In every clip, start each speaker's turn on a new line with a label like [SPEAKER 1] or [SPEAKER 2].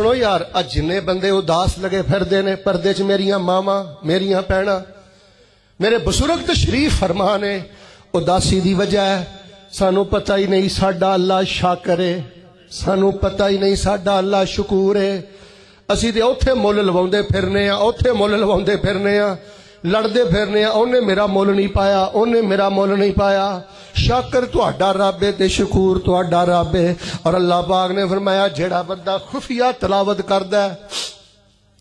[SPEAKER 1] सुनो यार, जिन्ने बंदे उदास लगे फिरदे ने पर्दे च, मेरियां मावां मेरियां भैणां, मेरे बजुर्ग तशरीफ फरमा ने, उदासी दी वजह है सानू पता ही नहीं साडा अल्लाह शाकर है, सानू पता ही नहीं साडा अल्लाह शकूर है। असी ते औथे मुल लवाउंदे फिरने आ, औथे मुल लवाउंदे फिरने आ, लड़दे फिरने आ, उन्हें मेरा मुल नहीं पाया, उन्हें मेरा मुल नहीं पाया। शाकर तुहाडा रब है ते शकूर तुहाडा रब है। और अल्लाह पाक ने फरमाया जेड़ा बंदा खुफिया तलावत करदा है,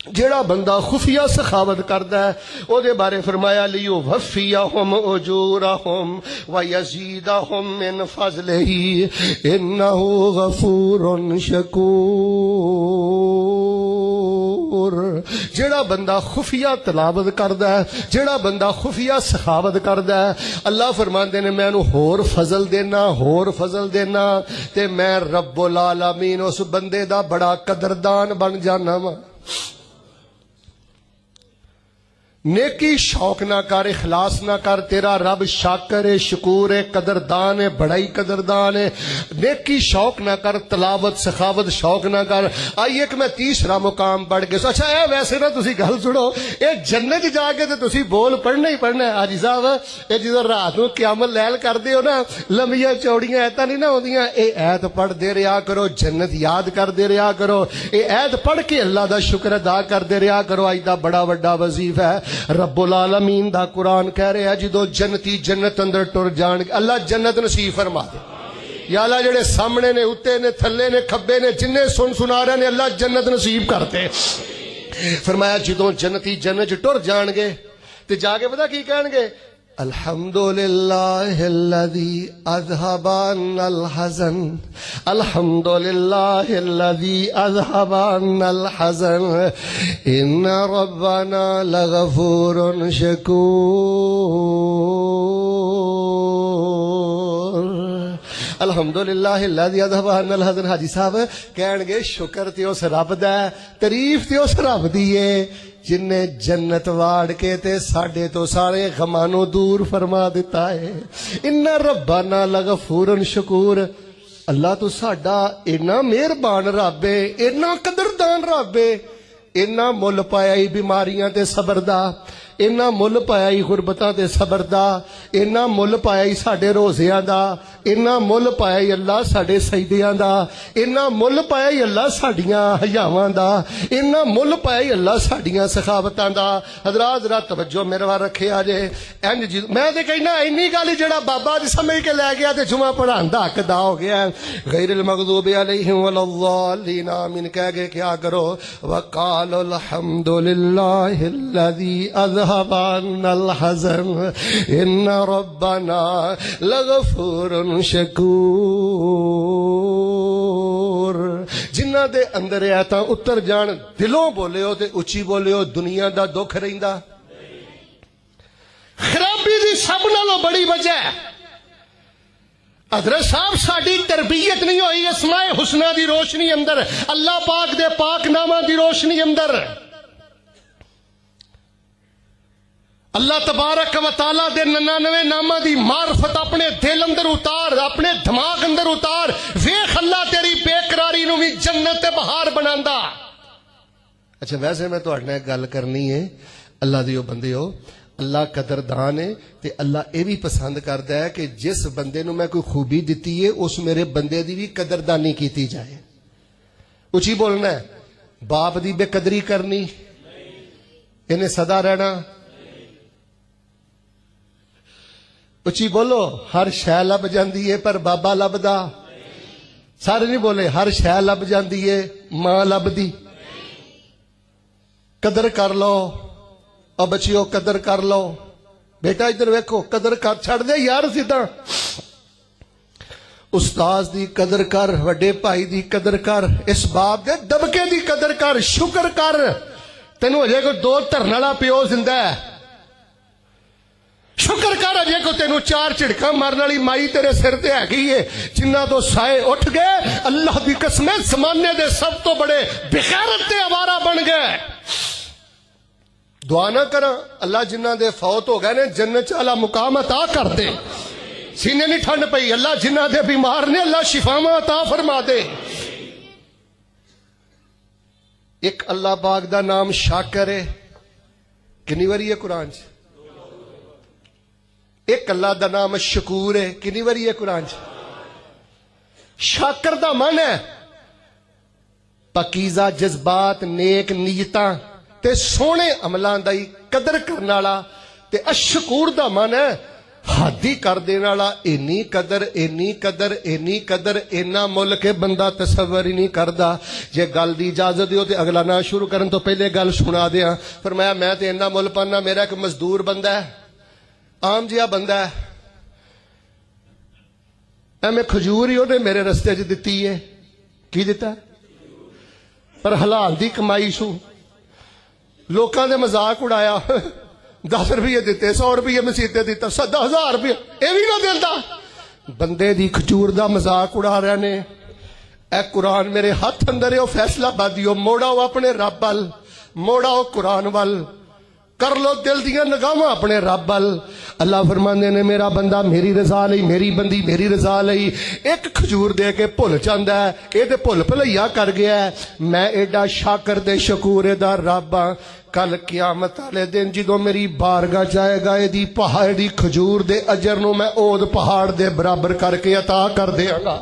[SPEAKER 1] जेड़ा बंदा खुफिया सखावत करदा है, ओदे बारे फरमाया लियो वफियाहुम उजूरहुम व यजीदहुम मिन फज़लिही इन्नहु गफूरुन शकूर। जेड़ा बंदा खुफिया तलावत करदा है, जेड़ा बंदा खुफिया सखावत करदा है, अल्लाह फरमांदे ने मैं इहनू होर फजल देना, होर फजल देना, ते मैं रब्बुल आलमीन उस बंदे दा बड़ा कदरदान बन जाना वा। नेकी शौक ना कर, इखलास ना कर, तेरा रब शाकर है, शकूर है, कदरदान है, बड़ा ही कदरदान है। नेकी शौक ना कर, तलावत सखावत शौक ना कर। आइए कि मैं तीसरा मुकाम पढ़ के, अच्छा है वैसे ना तुसी गल सुनो, ये जन्नत जाके तो तुसी बोल पढ़ना ही पढ़ना है। हाजी साहब ये जो रात को क्यामत लैल करते हो ना, लंबियां चौड़ियां ऐतां नहीं ना होंदियां, ये ऐत पढ़ते रहा करो, जन्नत याद करते रहा करो, ये ऐत पढ़ के अल्लाह का शुक्र अदा करते रहा करो। अज दा बड़ा वड्डा वजीफा है, रब्बुल आलमीन दा कुरान कह रहा है जो जन्नती जन्नत अंदर टुर जान, अल्लाह जन्नत नसीब फरमा दे। या अल्लाह जेड़े सामने ने, उत्ते ने, थल्ले ने, खब्बे ने, जिन्ने सुना रहे ने, अल्लाह जन्नत नसीब करते। फरमाया जो जन्नती जन्नत टुर जाणगे ते जाके पता की कहणगे, अल्हम्दुलिल्लाहिल्लज़ी अज़हबा अन्नल हज़न, अल्हम्दुलिल्लाहिल्लज़ी अज़हबा अन्नल हज़न, इन्ना रब्बना लगफूरुन शकूर। अल्हम्दुलिल्लाहिल्लज़ी अज़हबा अन्नल हज़न। हाजी साहब कहणगे शुक्र ते उस रब दा, तारीफ ते उस रब दी है जिन्ने जन्नत वाड़ के ते साडे तो सारे गमानों दूर फरमा दिता है। इन्ना रब्बाना लगफूरुन शकूर। अल्लाह तो साडा इन्ना मेहरबान रब है, इन्ना कदरदान रब है, इन्ना मुल पाया ही बीमारियां ते सबर दा, इन्ना मुल पाया ही गुरबतां ते सबर दा, इन्ना मुल पाया ही साडे रोज़ियां दा, इन्ना मुल पाया ही अल्लाह साडे सजदियां दा, इन्ना मुल पाया ही अल्लाह साडियां हयावां दा, इन्ना मुल पाया ही अल्लाह साडियां सखावतां दा। हज़रात जरा तवज्जो मेरे वाल रखे जे। इंज जी मैं ते कहना इन्नी गल जेड़ा बाबा जी समझ के लै गया ते जुमा पढ़ाउण दा हक अदा हो गया। गैरिल मग़दूबि अलैहिम वलद्दालीन आमीन कह के क्या करो, वक़ालुल हम्दुलिल्लाहिल्लज़ी अज़हबा अन्नल हज़न इन्ना रब्बना लगफूरुन शकूर। जिन्हां दे अंदर ऐतां उतर जान, दिलों बोलियो ते उच्ची बोलियो, दुनिया दा दुख रहिंदा। खराबी दी सब नालों बड़ी वजह है हज़रत साहब साडी तरबियत नहीं हुई अस्माए हुस्ना दी रोशनी अंदर, अल्लाह पाक दे पाक नामा दी रोशनी अंदर। अल्लाह तबारक व तआला दे 99 नामा दी मार्फत अपने दिल अंदर उतार, अपने दिमाग अंदर उतार, वेख अल्लाह तेरी बेकरारी नूं भी जन्नत ते बहार बनांदा। अच्छा वैसे मैं तुहाडे नाल गल करनी है, अल्लाह दियो बंदियो, अल्लाह कदरदान है ते अल्लाह ये भी पसंद करता है कि जिस बंदे नूं मैं कोई खूबी दिती है उस मेरे बंदे दी भी कदरदानी कीती जाए। उची बोलना है, बाप दी बेकदरी करनी, इन्हें सदा रहना। उची बोलो, हर शै लभ जाती है पर बाबा लभदा। सारे नहीं बोले, हर शै लभ जाती है मां लभदी। कदर कर लो और बच्चियों कदर कर लो। बेटा इधर वेखो, कदर कर छड़ दे यार सीधा। उस्ताद दी कदर कर, वड्डे भाई दी कदर कर, इस बाप दे दबके दी कदर कर, शुक्र कर तेनू अजे को 2 धरन वाला प्यो जिंदा है। शुक्र कर अजे को तेनू 4 झिड़का मारने वाली माई तेरे सिर ते हैगी है, जिन्ना तो साए उठ गए। अल्लाह दी कसम जमाने दे सब तो बड़े बेगैरत ते आवारा बन गए। दुआ ना करा अल्लाह जिन्ना दे फौत हो गए ने जन्नत वाला मुकाम अता कर दे। सीने नहीं ठंड पई, अल्लाह जिन्ना दे बीमार ने अल्लाह शिफावां अता फरमा दे। ایک اللہ پاک دا نام شاکر ہے، کنی واری ہے قرآن چ؟ ایک اللہ دا نام شکور ہے، کنی واری ہے قرآن چ؟ شاکر دا من ہے پاکیزہ جذبات، نیک نیتاں تے سونے عملاں دی قدر کرن والا، تے اشکور دا من ہے حادی کر دین والا، اینی قدر اینی قدر اینی قدر اینا مل کے بندہ تصور ہی نہیں کردا۔ جے گل دی اجازت دیو تے اگلا نہ شروع کرن تو پہلے گل سنا دیاں۔ فرمایا میں تے اینا مل پانا، میرا ایک مزدور بندہ ہے، عام جہا بندہ ہے، میں کھجور ہی انہیں میرے رستے چ دتی ہے، کی دیتا ہے؟ پر حلال دی کمائی سو لوکاں دے مذاق اڑایا، 10 روپیے دیتے، 100 روپیے مسیتے دیتا، 10,000 روپیے یہ بھی نہ دیتا، بندے دی کھجور دا مذاق اڑا رہے نے۔ اے قرآن میرے ہاتھ اندر ہے، فیصلہ بادیو، موڑاؤ اپنے رب ول، موڑاؤ قرآن ول، کر لو دل دیاں نگاہاں اپنے رب ول۔ اللہ فرماندے نے میرا بندہ میری رضا لئی، میری بندی میری رضا لئی ایک کھجور دے کے بھل جاندا ہے، اے تے بھل بھلیا کر گیا ہے۔ میں ایڈا شاکر تے شکور دا رب ہاں، کل قیامت والے دن جدوں میری بارگاہ جائے گا، دی پہاڑ دی کھجور دے اجر نو میں اود پہاڑ دے برابر کر کے عطا کر دیاں گا۔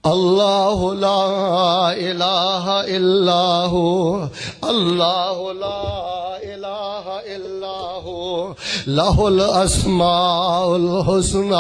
[SPEAKER 1] اللہ لا الہ الا ہو، اللہ لا الہ الا ہو، لہ الاسماء الحسنی۔